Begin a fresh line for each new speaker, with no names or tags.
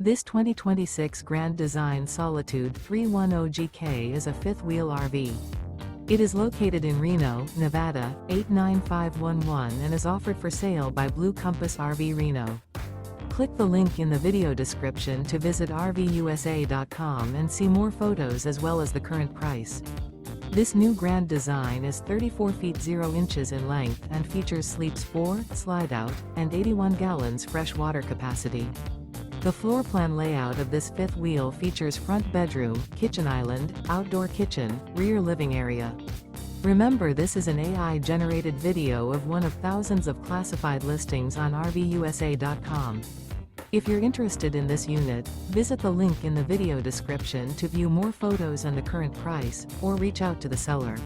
This 2026 Grand Design Solitude 310GK is a fifth-wheel RV. It is located in Reno, Nevada, 89511 and is offered for sale by Blue Compass RV Reno. Click the link in the video description to visit RVUSA.com and see more photos as well as the current price. This new Grand Design is 34 feet 0 inches in length and features sleeps 4, slide-out, and 81 gallons fresh water capacity. The floor plan layout of this fifth wheel features front bedroom, kitchen island, outdoor kitchen, rear living area. Remember, this is an AI-generated video of one of thousands of classified listings on RVUSA.com. If you're interested in this unit, visit the link in the video description to view more photos and the current price, or reach out to the seller.